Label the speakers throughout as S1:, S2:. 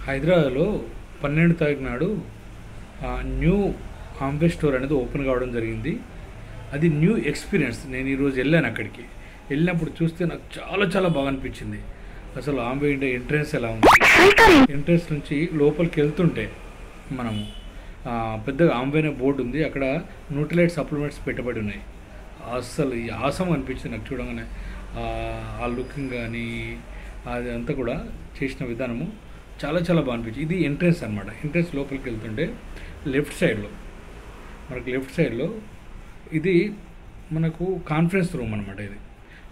S1: హైదరాబాద్లో 12 తారీఖు నాడు న్యూ ఆంబే స్టోర్ అనేది ఓపెన్ కావడం జరిగింది. అది న్యూ ఎక్స్పీరియన్స్. నేను ఈరోజు వెళ్ళాను అక్కడికి. వెళ్ళినప్పుడు చూస్తే నాకు చాలా చాలా బాగా అనిపించింది. అసలు ఆంబే ఇండియా ఎంట్రెన్స్ ఎలా ఉంది, ఎంట్రెన్స్ నుంచి లోపలికి వెళ్తుంటే మనము పెద్దగా ఆంబే అనే బోర్డు ఉంది. అక్కడ న్యూట్రిలైట్ సప్లిమెంట్స్ పెట్టబడి ఉన్నాయి. అసలు ఈ ఆసం అనిపించింది నాకు చూడగానే. ఆ లుకింగ్ కానీ అది అంతా కూడా చేసిన విధానము చాలా చాలా బాగా అనిపించింది. ఇది ఎంట్రెన్స్ అనమాట. ఎంట్రెన్స్ లోపలికి వెళ్తుంటే లెఫ్ట్ సైడ్లో ఇది మనకు కాన్ఫరెన్స్ రూమ్ అనమాట. ఇది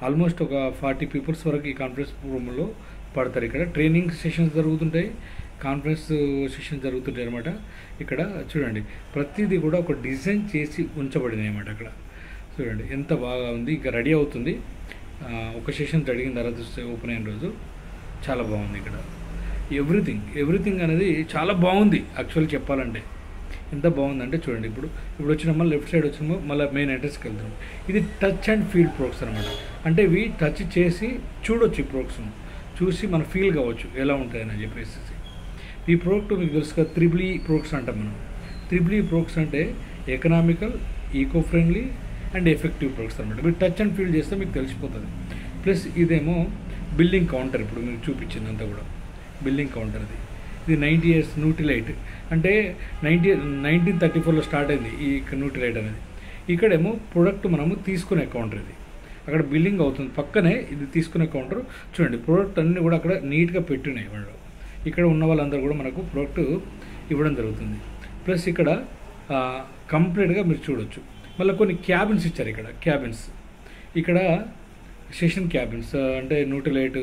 S1: ఆల్మోస్ట్ ఒక 40 పీపుల్స్ వరకు ఈ కాన్ఫరెన్స్ రూమ్లో పడతారు. ఇక్కడ ట్రైనింగ్ సెషన్స్ జరుగుతుంటాయి, కాన్ఫరెన్స్ సెషన్స్ జరుగుతుంటాయి అనమాట. ఇక్కడ చూడండి, ప్రతిదీ కూడా ఒక డిజైన్ చేసి ఉంచబడినాయి అన్నమాట. అక్కడ చూడండి ఎంత బాగా ఉంది. ఇంకా రెడీ అవుతుంది. ఒక సెషన్ జరిగిన తర్వాత ఓపెన్ అయిన రోజు చాలా బాగుంది. ఇక్కడ ఎవ్రీథింగ్ అనేది చాలా బాగుంది. యాక్చువల్ చెప్పాలంటే ఎంత బాగుందంటే చూడండి, ఇప్పుడు వచ్చినామో లెఫ్ట్ సైడ్ వచ్చినామో మళ్ళీ మెయిన్ ఎంట్రెన్స్కి వెళ్తున్నాం. ఇది టచ్ అండ్ ఫీల్ ప్రోడక్ట్స్ అనమాట. అంటే ఇవి టచ్ చేసి చూడొచ్చు, ఈ ప్రోడక్ట్స్ను చూసి మనం ఫీల్ కావచ్చు ఎలా ఉంటాయని చెప్పేసి. ఈ ప్రోడక్ట్ మీకు తెలుసుగా త్రిబుల్ ఈ ప్రోడక్ట్స్ అంటాం మనం. త్రిబుల్ ఈ ప్రోడక్ట్స్ అంటే economical, eco friendly and effective products అనమాట. మీరు టచ్ అండ్ ఫీల్ చేస్తే మీకు తెలిసిపోతుంది. ప్లస్ ఇదేమో బిల్డింగ్ కౌంటర్. ఇప్పుడు మీకు చూపించిందంతా కూడా బిల్డింగ్ కౌంటర్. ఇది 90 years న్యూట్రిలైట్. అంటే 1934లో స్టార్ట్ అయింది ఈ న్యూట్రిలైట్ అనేది. ఇక్కడేమో ప్రోడక్ట్ మనము తీసుకునే కౌంటర్. ఇది అక్కడ బిల్లింగ్ అవుతుంది, పక్కనే ఇది తీసుకునే కౌంటర్. చూడండి ప్రోడక్ట్ అన్నీ కూడా అక్కడ నీట్గా పెట్టినాయి వాళ్ళు. ఇక్కడ ఉన్న వాళ్ళందరూ కూడా మనకు ప్రోడక్ట్ ఇవ్వడం జరుగుతుంది. ప్లస్ ఇక్కడ కంప్లీట్గా మీరు చూడొచ్చు. మళ్ళీ కొన్ని క్యాబిన్స్ ఇచ్చారు. ఇక్కడ సెషన్ క్యాబిన్స్ అంటే న్యూట్రిలైట్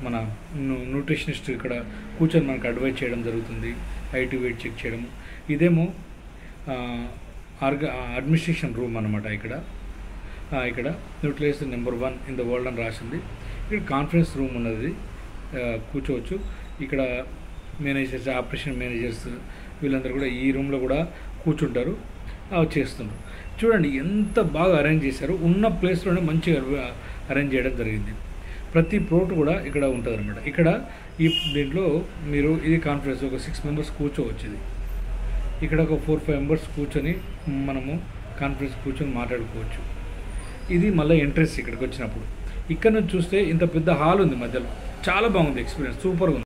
S1: మన న్యూట్రిషనిస్ట్ ఇక్కడ కూర్చొని మనకు అడ్వైజ్ చేయడం జరుగుతుంది, హైట్ వెయిట్ చెక్ చేయడం. ఇదేమో అడ్మినిస్ట్రేషన్ రూమ్ అనమాట. ఇక్కడ Nutrilite number 1 in the world అని రాసింది. ఇక్కడ కాన్ఫరెన్స్ రూమ్ ఉన్నది, కూర్చోవచ్చు. ఇక్కడ మేనేజర్స్, ఆపరేషన్ మేనేజర్స్ వీళ్ళందరూ కూడా ఈ రూమ్లో కూడా కూర్చుంటారు, చేస్తున్నారు. చూడండి ఎంత బాగా అరేంజ్ చేశారు. ఉన్న ప్లేస్లోనే మంచిగా అరేంజ్ చేయడం జరిగింది. ప్రతి ప్రోడక్ట్ కూడా ఇక్కడ ఉంటుంది అనమాట. ఇక్కడ దీంట్లో మీరు ఇది కాన్ఫరెన్స్ ఒక 6 members కూర్చోవచ్చు. ఇక్కడ ఒక 4-5 members కూర్చొని మనము కాన్ఫరెన్స్ కూర్చొని మాట్లాడుకోవచ్చు. ఇది మళ్ళీ ఎంట్రెన్స్. ఇక్కడికి వచ్చినప్పుడు ఇక్కడ నుంచి చూస్తే ఇంత పెద్ద హాల్ ఉంది మధ్యలో. చాలా బాగుంది, ఎక్స్పీరియన్స్ సూపర్గా ఉంది.